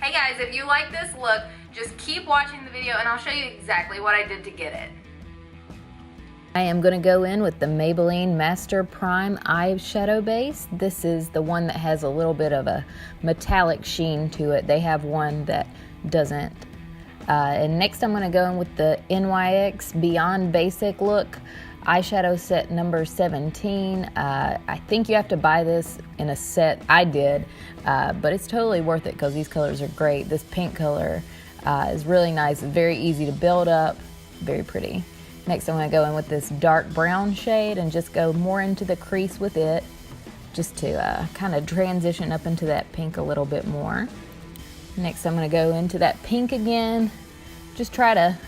Hey guys, if you like this look, just keep watching the video and I'll show you exactly what I did to get it. I am going to go in with the Maybelline Master Prime eyeshadow base. This is the one that has a little bit of a metallic sheen to it. They have one that doesn't. And next I'm going to go in with the NYX Beyond Basic Look eyeshadow set number 17. I think you have to buy this in a set. I did, but it's totally worth it because these colors are great. This pink color is really nice. It's very easy to build up, very pretty. Next I'm going to go in with this dark brown shade and just go more into the crease with it, just to kind of transition up into that pink a little bit more. Next I'm going to go into that pink again, just try to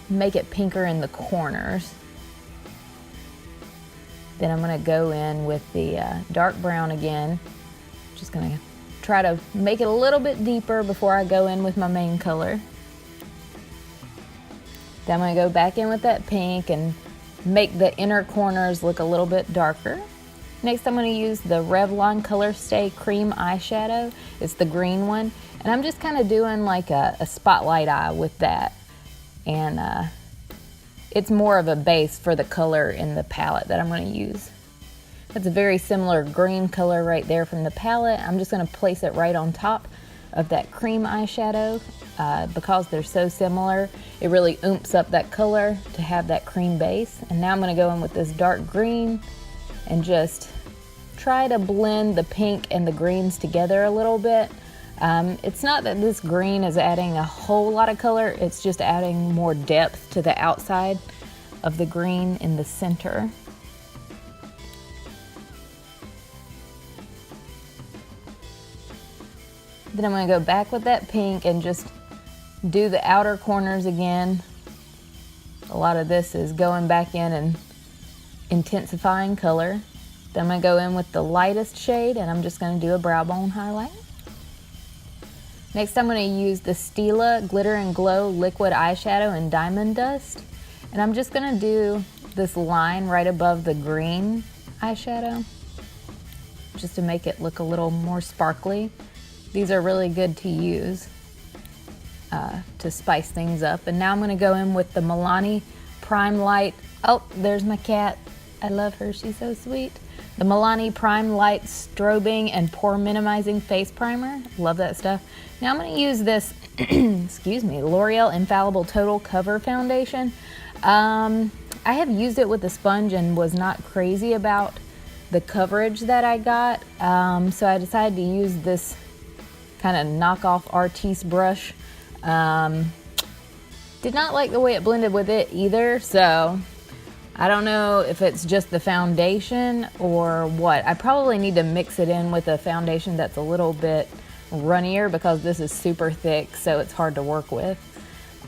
make it pinker in the corners. Then I'm going to go in with the dark brown again, just going to try to make it a little bit deeper before I go in with my main color. Then I'm going to go back in with that pink and make the inner corners look a little bit darker. Next I'm going to use the Revlon Colorstay Cream eyeshadow. It's the green one. And I'm just kind of doing like a spotlight eye with that. And it's more of a base for the color in the palette that I'm going to use. That's a very similar green color right there from the palette. I'm just going to place it right on top of that cream eyeshadow. Because they're so similar, it really oomps up that color to have that cream base. And now I'm going to go in with this dark green and just try to blend the pink and the greens together a little bit. It's not that this green is adding a whole lot of color, it's just adding more depth to the outside of the green in the center. Then I'm going to go back with that pink and just do the outer corners again. A lot of this is going back in and intensifying color. Then I'm going to go in with the lightest shade and I'm just going to do a brow bone highlight. Next I'm going to use the Stila Glitter and Glow Liquid Eyeshadow in Diamond Dust. And I'm just going to do this line right above the green eyeshadow, just to make it look a little more sparkly. These are really good to use to spice things up. And now I'm going to go in with the Milani Prime Light. Oh, there's my cat. I love her. She's so sweet. The Milani Prime Light Strobing and Pore Minimizing Face Primer. Love that stuff. Now I'm going to use this, excuse me, L'Oreal Infallible Total Cover Foundation. I have used it with a sponge and was not crazy about the coverage that I got. So I decided to use this kind of knockoff Artiste brush. Did not like the way it blended with it either, so I don't know if it's just the foundation or what. I probably need to mix it in with a foundation that's a little bit runnier because this is super thick, so it's hard to work with.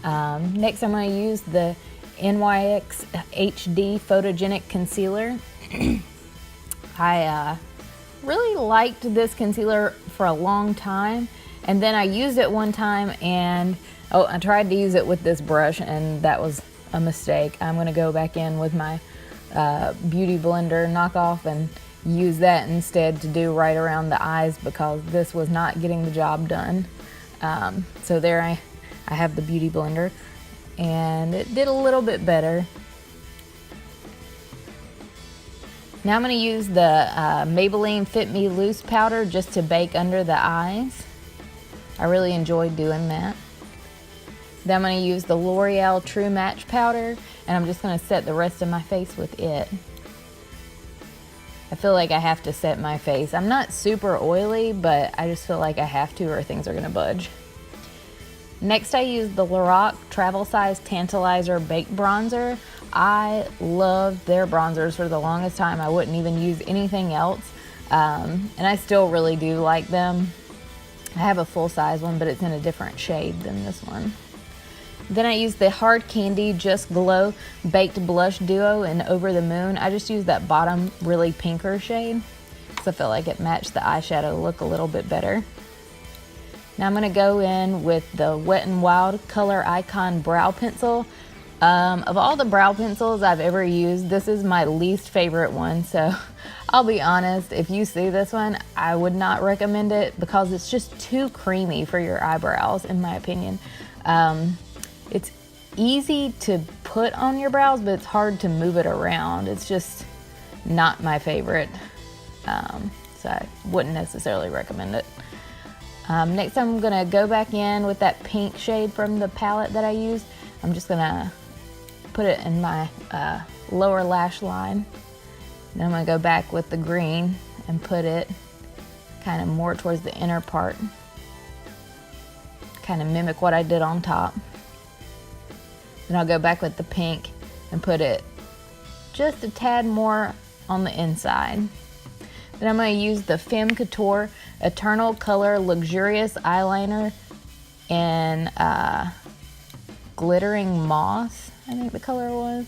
Next I'm going to use the NYX HD Photogenic Concealer. I really liked this concealer for a long time, and then I used it one time and I tried to use it with this brush and that was a mistake. I'm going to go back in with my Beauty Blender knockoff and use that instead to do right around the eyes because this was not getting the job done. So there I have the Beauty Blender and it did a little bit better. Now I'm going to use the Maybelline Fit Me Loose powder just to bake under the eyes. I really enjoyed doing that. Then I'm going to use the L'Oreal True Match powder and I'm just going to set the rest of my face with it. I feel like I have to set my face. I'm not super oily, but I just feel like I have to or things are going to budge. Next I use the Lorac Travel Size Tantalizer Baked Bronzer. I loved their bronzers for the longest time. I wouldn't even use anything else. And I still really do like them. I have a full size one, but it's in a different shade than this one. Then I use the Hard Candy Just Glow Baked Blush Duo in Over the Moon. I just used that bottom really pinker shade because I felt like it matched the eyeshadow look a little bit better. Now I'm going to go in with the Wet n Wild Color Icon Brow Pencil. Of all the brow pencils I've ever used, this is my least favorite one, so I'll be honest, if you see this one, I would not recommend it because it's just too creamy for your eyebrows, in my opinion. It's easy to put on your brows, but it's hard to move it around. It's just not my favorite, so I wouldn't necessarily recommend it. Next I'm gonna go back in with that pink shade from the palette that I used. I'm just gonna put it in my lower lash line. Then I'm gonna go back with the green and put it kind of more towards the inner part. Kind of mimic what I did on top. Then I'll go back with the pink and put it just a tad more on the inside. Then I'm going to use the Femme Couture Eternal Color Luxurious Eyeliner in Glittering Moss, I think the color was.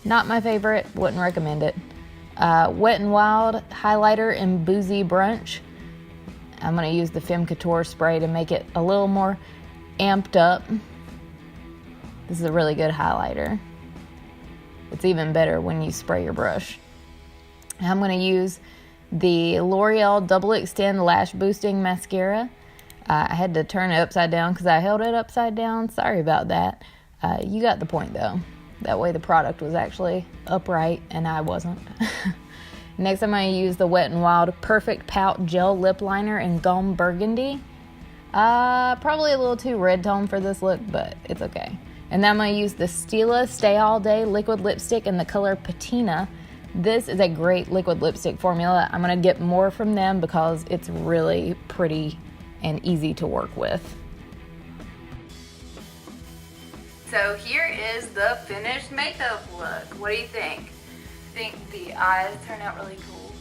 Not my favorite, wouldn't recommend it. Wet n Wild Highlighter in Boozy Brunch. I'm going to use the Femme Couture spray to make it a little more amped up. This is a really good highlighter. It's even better when you spray your brush. I'm going to use the L'Oreal Double Extend Lash Boosting Mascara. I had to turn it upside down because I held it upside down. Sorry about that. You got the point though. That way the product was actually upright and I wasn't. Next I'm going to use the Wet n Wild Perfect Pout Gel Lip Liner in Gaume Burgundy. Probably a little too red tone for this look, but it's okay. And then I'm going to use the Stila Stay All Day Liquid Lipstick in the color Patina. This is a great liquid lipstick formula. I'm going to get more from them because it's really pretty and easy to work with. So here is the finished makeup look. What do you think? I think the eyes turn out really cool.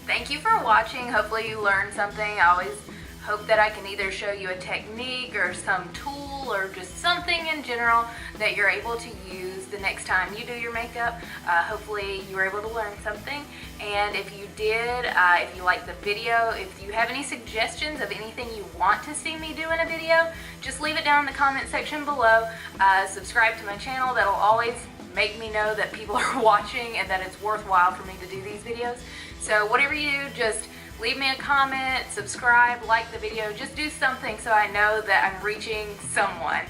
Thank you for watching. Hopefully you learned something. I always hope that I can either show you a technique or some tool or just something in general that you're able to use the next time you do your makeup. Hopefully you were able to learn something, and if you did, if you liked the video, if you have any suggestions of anything you want to see me do in a video, just leave it down in the comment section below. Subscribe to my channel. That'll always make me know that people are watching and that it's worthwhile for me to do these videos. So whatever you do, just leave me a comment, subscribe, like the video, just do something so I know that I'm reaching someone.